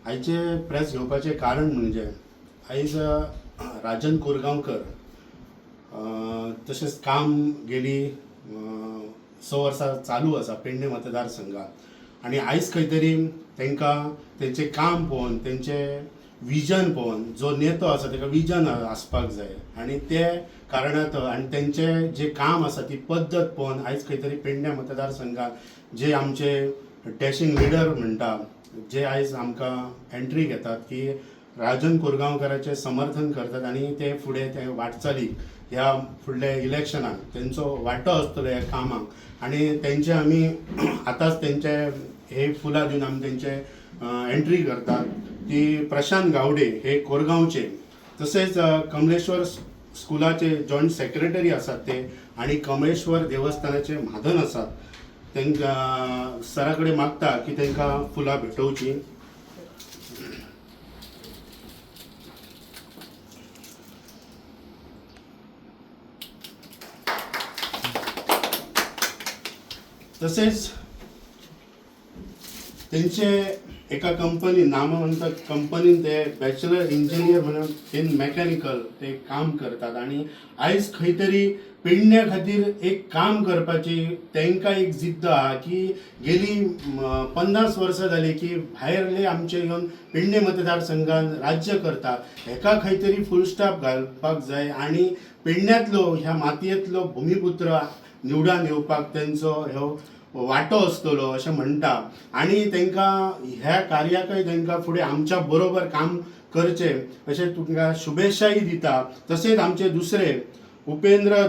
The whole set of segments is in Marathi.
आयचे प्रेस घेवपाचें कारण म्हणजे आयज राजन कोरगांवकर तशेंच काम गेली 6 वर्सां चालू आसा पेडणे मतदारसंघात आनी आयज खंय तरी तांकां तेंचें काम पळोवन तेंचें विजन पळोवन जो नेतो आसा ताका विजन आसपाक जाय आनी ते कारणांत आनी तेंचें जें काम आसा ती पद्दत पळोवन आयज खंय तरी पेडणे मतदारसंघात जे आमचे डॅशिंग लिडर म्हणटा जे आयज आमकां एंट्री घेतात की राजन कोरगांवकराचें समर्थन करतात आनी ते फुडें ते वाटचालीक ह्या फुडल्या इलेक्शनाक तेंचो वांटो आसतलो ह्या कामाक आनी तेंचे आमी आतांच तेंचे हे फुलां दिवन आमी तेंचे एंट्री करतात की प्रशांत गावडे हे कोरगांवचे तसेच कमलेश्वर स्कुलाचे जॉयंट सेक्रेटरी आसात ते आनी कमलेश्वर देवस्थानाचे म्हादन आसात तांकां सरा कडेन मागता की तांकां फुलां भेटोवची. तसेच तेंचे एका कंपनी नामवंत कंपनीन ते बॅचलर इंजिनियर म्हणून इन मेकॅनिकल ते काम करतात आनी आयज खंय तरी पेडण्या खातीर एक काम करपाची तांकां एक जिद्द आहा की गेली 50 वर्सां जाली की भायरले आमचे येवन पेडणे मतदारसंघान राज्य करतात हेका खंय तरी फूल स्टॉप घालपाक जाय आनी पेडण्यांतलो ह्या मातयेंतलो भुमिपुत्र निवडान येवपाक तेंचो ह्यो वांटो आसतलो अशें म्हणटा आनी तांकां ह्या कार्याकय तांकां फुडें आमच्या बरोबर काम करचें अशें तुमकां शुभेच्छाय दिता. तशेंच आमचे दुसरे उपेंद्र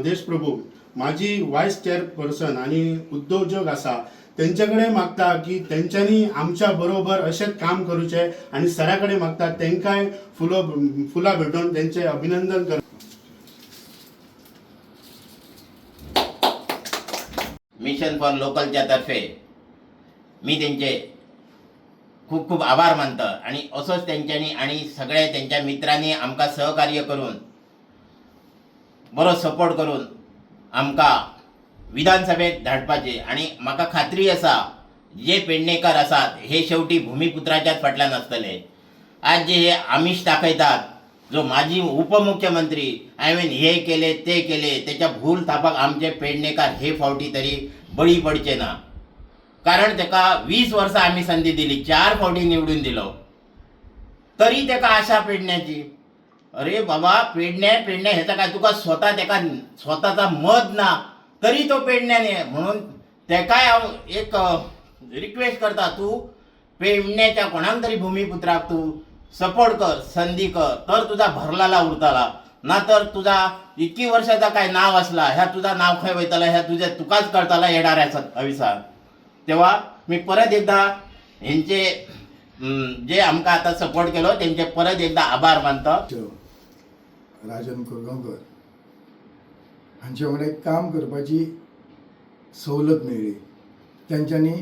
देशप्रभू माजी वायस चेअरपर्सन आनी उद्योजक आसा तेंचे कडेन मागता की तेंच्यांनी आमच्या बरोबर अशेंच काम करूचें आनी सरा कडेन मागता तांकांय फुलां भेटोवन तेंचें अभिनंदन कर. मिशन फॉर लोकलच्या तर्फे मी त्यांचे खूप खूप आभार मानतो आणि असोच त्यांच्यानी आणि सगळ्या त्यांच्या मित्रांनी आमका सहकार्य करून बरो सपोर्ट करून आमका विधानसभेत धाडपाचे आणि म्हाका खात्री आसा जे पेडणेकर आसात हे शेवटी भूमिपुत्राच्याच फाटल्यान आसतले. आज जे हे आमिष दाखयतात जो माजी उपमुख्यमंत्री हांवें हे केले ते केले त्याच्या भूल थापाक आमचे पेडणेकार हे फावटी तरी बळी पडचे ना. कारण ताका 20 वर्सां आमी संधी दिली, 4 फावटी निवडून दिलो तरी ताका आशा पेडण्याची. अरे बाबा पेडणे हेचा काय तुका स्वताचा मत ना तरी तो पेडण्याने म्हणून तेकाय हांव एक रिक्वेस्ट करता तू पेडण्याच्या कोणाक तरी भूमिपुत्राक तू सपोर्ट कर, संधी कर तर तुझा भरलाला उरताला ना तर तुझा इतकी वर्षाचा काय नाव असला ह्या तुझा नाव खंय वयतला ह्या तुझ्या तुकाच कळताला येणाऱ्या हविसार. तेव्हा मी परत एकदा हेंचे जे आमकां आता सपोर्ट केलो तेंचे परत एकदा आभार मानतो. राजन कोरगांवकर हांचे वांगडा काम करपाची सवलत मेळ्ळी. तेंच्यांनी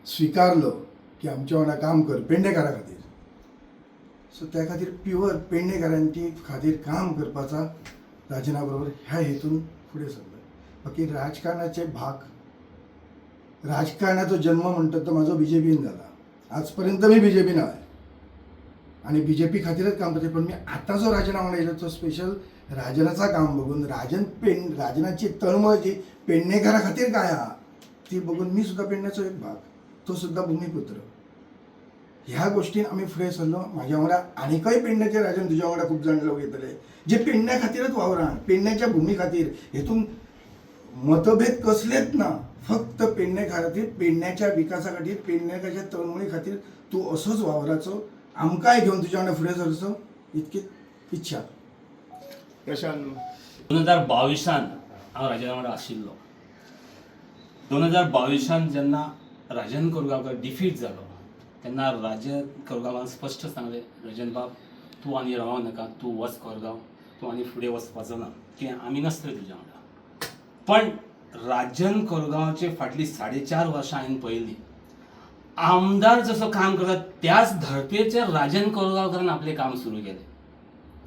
स्विकारलो की आमच्या वांगडा काम कर पेडणेकारा खातीर. सो त्या खातीर प्युअर पेडणेकारांची खातीर काम करपाचा राजना बरोबर ह्या हेतून फुडें सरलो. बाकी राजकारणाचे राजकारणाचो जन्म म्हणटा तो म्हाजो BJPन जाला. आजपर्यंत मी BJPन आहे आणि BJP खातीरच काम करते. पण मी आता जो राजना वांगडा येयलो तो स्पेशल राजनाचा काम बघून राजनाची तळमळ जी पेडणेकारा खातीर काय आहा ती बघून मी सुद्धा पेडण्याचो एक भाग, तो सुद्धा भूमिपुत्र. ह्या गोष्टीन आमी फुडें सरलो. म्हाज्या वांगडा आनीकय पेडण्याचे राजन तुज्या वांगडा खूब जाण लोक येतले जे पेडण्या खातीरच वावरान पेडण्याच्या भुमी खातीर हेतून मतभेद कसलेच ना. फक्त पेडणे खातीर पेडण्याच्या विकासा खातीर पेडणेकाच्या तळमळी खातीर तूं असोच वावराचो आमकांय घेवन तुज्या वांगडा फुडें सरचो इतकी इच्छा. प्रशांत 2022 हांव राजना वांगडा आशिल्लो. 2022 जेन्ना राजन कोरगांवकर डिफीट जालो तेन्ना राजन कोरगांवान स्पश्ट सांगलें राजन बाब तूं आनी रावूं नाका, तूं वच कोरगांव, तूं आनी फुडें वचपाचो ना की आमी नासतले तुज्या वांगडा. पण राजन कोरगांवचे फाटली 4.5 वर्सां हांवें पळयलीं. आमदार जसो काम करता त्याच धर्तेचेर राजन कोरगांवकरान आपलें काम सुरू केलें.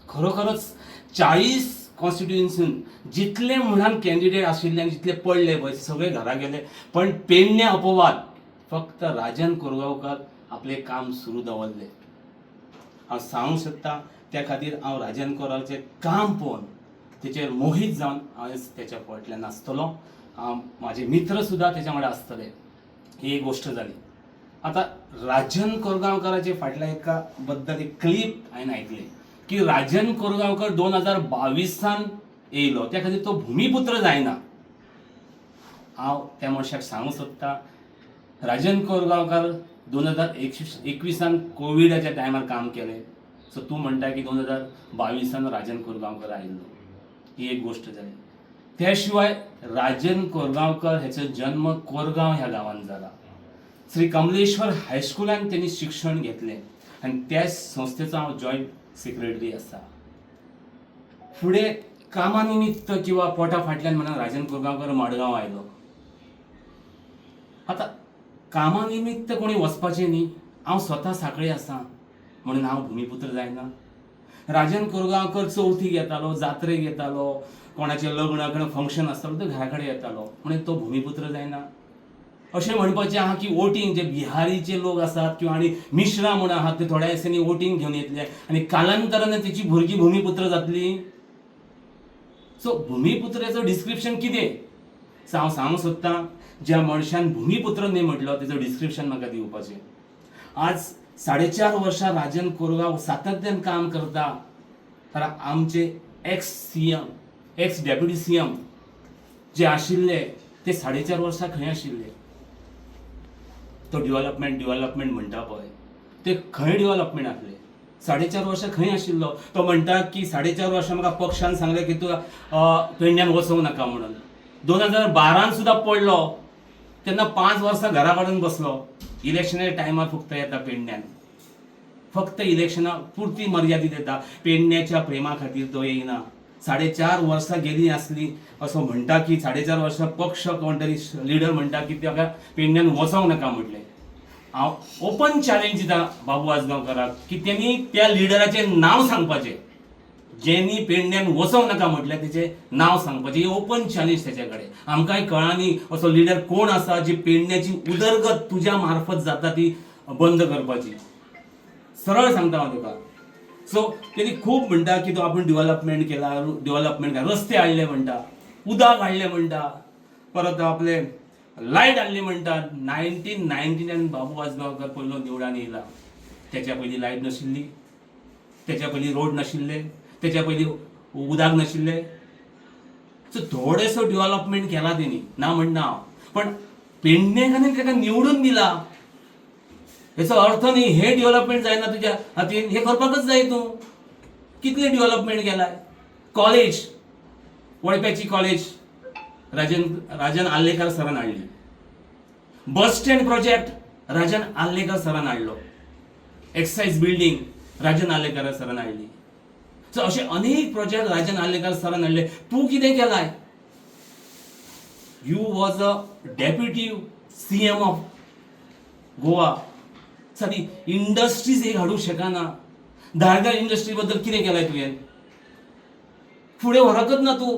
खरोखरच 40 कॉन्स्टिट्युएन्सीन जितले म्हणून कॅन्डिडेट आशिल्ले आनी जितले पडले पळय सगळे घरा गेले. पण पेडणे अपवाद फक्त राजन कोरगांवकर आपले काम सुरू दवरले. हांव सांगूंक सोदतां त्या खातीर हांव राजन कोराचें काम पळोवन तेचेर मोहीत जावन हांव तेच्या फाटल्यान आसतलों. म्हाजे मित्र सुद्दां तेच्या वांगडा आसतले. ही एक गोश्ट जाली. आता राजन कोरगांवकराचे फाटल्या एका बद्दल एक क्लिप हांवें आयकली की राजन कोरगांवकर 2022 येयलो, त्या खातीर तो भुमिपुत्र जायना. हांव त्या मनशाक सांगूंक सोदतां, राजन कोरगांवकर 2021 कोविडाच्या टायमार काम केलें. सो तूं म्हणटा की 2022 राजन कोरगांवकर आयिल्लो. ही एक गोश्ट जाली. त्या शिवाय राजन कोरगांवकर हेचो जन्म कोरगांव ह्या गांवांत जाला. श्री कमलेश्वर हायस्कुलान त्यांनी शिक्षण घेतलें आनी त्याच संस्थेचो हांव जॉयंट सेक्रेटरी आसा. फुडें कामा निमित्त किंवा पोटा फाटल्यान म्हणून राजन कोरगांवकर मडगांव आयलो. आतां कामा निमित्त कोणी वचपाचें न्ही, हांव स्वता सांखळे आसा म्हणून हांव भुमिपुत्र जायना. राजन कोरगांवकर चवथीक येतालो, जात्रेक येतालो, कोणाचें लग्न फंक्शन आसतालो तो घरा कडेन येतालो म्हणून तो भुमिपुत्र जायना. अशें म्हणपाचें आहा की वोटींग जे बिहारीचे लोक आसात किंवा आनी मिश्रा म्हणून आहात ते थोड्या दिसांनी वोटींग घेवन येतले आनी कालांतरान तेची भुरगीं भुमिपुत्र जातलीं. सो भुमिपुत्राचो डिस्क्रिप्शन कितें? सो हांव सांगूंक सोदतां, ज्या मनशान भुमिपुत्र न्ही म्हटलो तेजो डिस्क्रिप्शन म्हाका दिवपाचें. आज 4.5 वर्सां राजन कोरगांव सातत्यान काम करता. तर आमचे x CM, x deputy CM जे आशिल्ले ते 4.5 वर्सां खंय आशिल्ले? तो डेव्हलपमेंट म्हणटा पळय, ते खंय डेव्हलपमेंट आसले? 4.5 वर्सां खंय आशिल्लो? तो म्हणटा की 4.5 वर्सां म्हाका पक्षान सांगलें की तूं पेडण्यान वचूंक नाका म्हणून. 2012 सुद्दां पडलो तेन्ना 5 वर्सां घरा काडून बसलो. इलेक्शनाच्या टायमार फक्त येता पेडण्यान, फक्त इलेक्शना पुरती मर्यादित येता. पेडण्याच्या प्रेमा खातीर तो येयना. 4.5 वर्सां गेली आसली असो म्हणटा की 4.5 वर्सां पक्ष कोण तरी लिडर म्हणटा की ताका पेडण्यान वचोंक नाका म्हटलें. हांव ओपन चॅलेंज दिता बाबू आजगांवकाराक की तेणी त्या लिडराचें नांव सांगपाचें. जेनी पेडण्यान वचोंक नाका म्हटलें तेचें नांव सांगपाचें. ही ओपन चॅलेंज तेच्या कडेन. आमकांय कळानी असो लिडर कोण आसा जी पेडण्याची उदरगत तुज्या मार्फत जाता ती बंद करपाची. सरळ सांगता हांव तुका. सो तेणी खूब म्हणटा की तो आपूण डेव्हलपमेंट केला, रस्ते हाडले म्हणटा, उदक हाडलें म्हणटा, परत आपले लायट हाडली म्हणटा. 1999 बाबू आजगांवकर पयलो निवडान येयला. तेच्या पयलीं लायट नाशिल्ली, तेच्या पयलीं रोड नाशिल्ले, तेच्या पयलीं उदक नाशिल्लें. सो थोडेसो डेव्हलपमेंट केला तेणी, ना म्हणना हांव. पण पेडणेकारांनी ताका निवडून दिला हेचो अर्थ न्ही हे डेव्हलपमेंट जायना तुज्या हातीन. हे करपाकच जाय तूं. कितलें डेव्हलपमेंट केलाय? कॉलेज, वळप्याची कॉलेज राजन आल्लेकर सरान हाडली. Bus stand project Rajan Arlekar सरान हाडलो. एक्सरसाइज बिल्डिंग राजन आल्लेकर सरान हाडली. सो असे अनेक प्रोजेक्ट राजन आल्लेकर सरान हाडले. तूं कितें केलाय? You was a deputy CM of Goa. सादी इंडस्ट्रीज एक हाडूंक शकना. धारगळ इंडस्ट्री बद्दल कितें केलाय तुवें? फुडें व्हरकच ना तूं.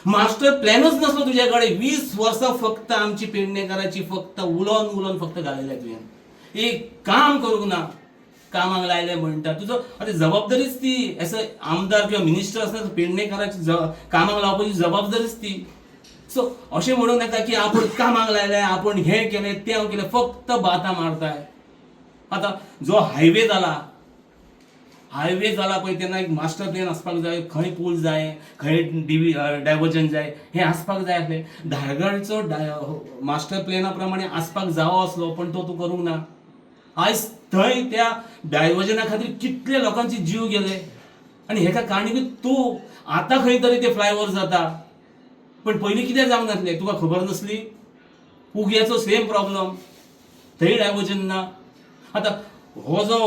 मास्टर प्लॅनच नसलो तुज्या कडेन. 20 वर्सां फक्त आमची पेडणेकाराची फक्त उलोवन फक्त घालयल्या तुवें. एक काम करूंक ना. कामाक लायले म्हणटा. तुजो आतां जबाबदारीच ती. एस आमदार किंवा मिनिस्टर आसता पेडणेकाराची कामाक लावपाची जबाबदारीच ती. सो अशें म्हणूंक नाका की आपूण कामाक लायलें, आपूण हें केलें तें केलें, फक्त बातां मारताय. आतां जो हायवे जाला पळय तेन्ना एक मास्टर प्लॅन आसपाक जाय. खंय पूल जाय, खंय डायवर्जन जाय हें आसपाक जाय आसलें. धारगळचो मास्टर प्लॅना प्रमाणे आसपाक जावो आसलो पण तो तूं करूंक ना. आयज थंय त्या डायवर्जना खातीर कितले लोकांचे जीव गेले आनी हेका कारणीभूत तूं. आतां खंय तरी ते फ्लायओव्हर जाता पण पयलीं कितें जावंक नासलें? तुका खबर नासली? उग्याचो सेम प्रॉब्लम, थंय डायवर्जन ना. आतां हो जो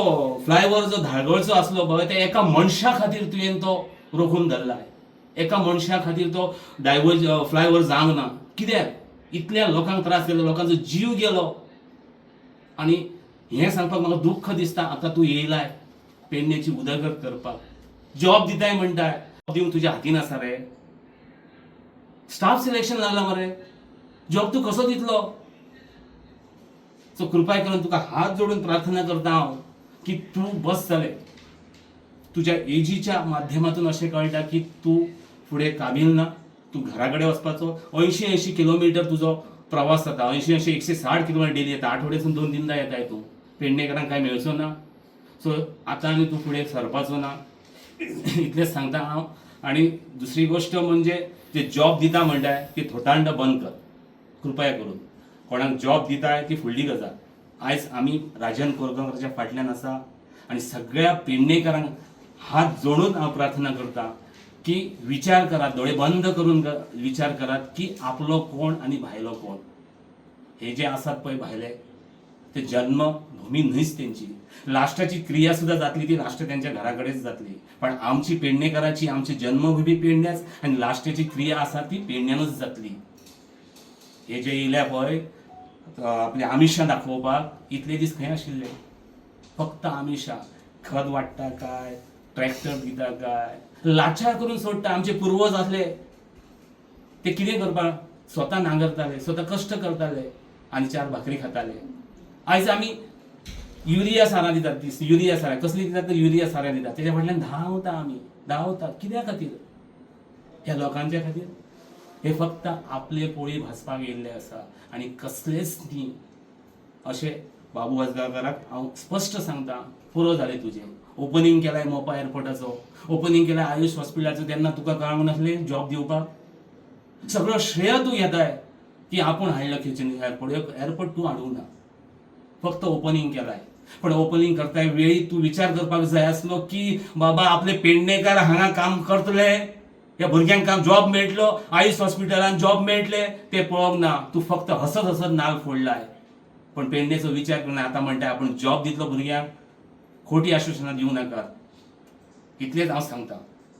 फ्लायओव्हर जो धारगळचो आसलो पळय त्या एका मनशा खातीर तुवें तो रोखून धरलाय. एका मनशा खातीर तो फ्लायओव्हर जावंक ना. कित्याक? इतल्या लोकांक त्रास केलो, लोकांचो जीव गेलो. आनी हें सांगपाक म्हाका दुख्ख दिसता. आतां तूं येयलाय पेडण्याची उदरगत करपाक. जॉब दिताय म्हणटाय. दिवंक तुज्या हातीन आसा रे? स्टाफ सिलेक्शन लागला मरे. जॉब तूं कसो दितलो? सो कृपया करून तुका हात जोडून प्रार्थना करता हांव की तू बस जालें. तुज्या एजीच्या माध्यमातून अशें कळटा की तू फुडें काबिल ना. तू घरा कडेन वचपाचो 80 किलोमिटर तुजो प्रवास जाता. 80 160 किलोमिटर डेली येता. आठवड्यासून 2 दिनदा येताय तू. पेडणेकरांक काय मेळचो ना. सो आतां आनी तू फुडें सरपाचो ना. इतलेंच सांगता हांव. आनी दुसरी गोश्ट म्हणजे जे जॉब दिता म्हणटाय ती थोटांड बंद कर कृपया करून. कोणाक जॉब दिताय ती फुडली गजाल. आयज आमी राजन कोरगांवकाराच्या फाटल्यान आसा आनी सगळ्या पेडणेकरांक हात जोडून हांव प्रार्थना करता की विचार करात, दोळे बंद करून विचार करात की आपलो कोण आनी भायलो कोण. हे जे आसात पळय भायले ते जन्मभूमी न्हयच तेंची. लास्टाची क्रिया सुद्धा जातली ती लास्ट त्यांच्या घराकडेच जातली. पण आमची पेडणेकरांची आमची जन्मभूमी पेडण्याच आनी लास्टाची क्रिया आसा ती पेडण्यानूच जातली. हे जे येयल्या पळय आपली आमिशां दाखोवपाक इतले दीस खंय आशिल्ले. फक्त आमिशां. खत वाडटा काय, ट्रॅक्टर दिता काय, लाचार करून सोडटा. आमचे पुर्वज आसले ते कितें करपाक स्वता नांगरताले, स्वता कश्ट करताले आनी 4 भाकरी खाताले. आयज आमी युरिया सारां दितात. युरिया सारां कसली दितात तर युरिया सारां दितात. तेच्या फाटल्यान धांवता आमी धांवतात. कित्या खातीर? ह्या लोकांच्या खातीर. हे फक्त आपले पोळी भाजपाक येयल्ले आसा आनी कसलेच न्ही. अशें बाबू वाजगांवकाराक हांव स्पश्ट सांगता, पुरो जालें तुजें. ओपनिंग केलाय मोपा एअरपोर्टाचो, ओपनिंग केलाय आयुष हॉस्पिटलाचो. तेन्ना तुका कळंक नासलें जॉब दिवपाक? सगळो श्रेय तूं घेताय की आपूण हाडलो खंयच्यान एअरपोर्ट तूं हाडूंक ना. फक्त ओपनिंग केलाय. पण ओपनिंग करताय वेळी तूं विचार करपाक जाय आसलो की बाबा आपले पेडणेकार हांगा काम करतले, ह्या भुरग्यांक काम जॉब मेळटलो, आयुष हॉस्पिटलान जॉब मेळटले ते पळोवंक ना. तूं फक्त हसत हसत नाल फोडलाय. पण पेडणेचो विचार करना. आतां म्हणटाय आपूण जॉब दितलो भुरग्यांक. खोटी आश्वासनां दिवं नाकात. इतलेंच हांव सांगता.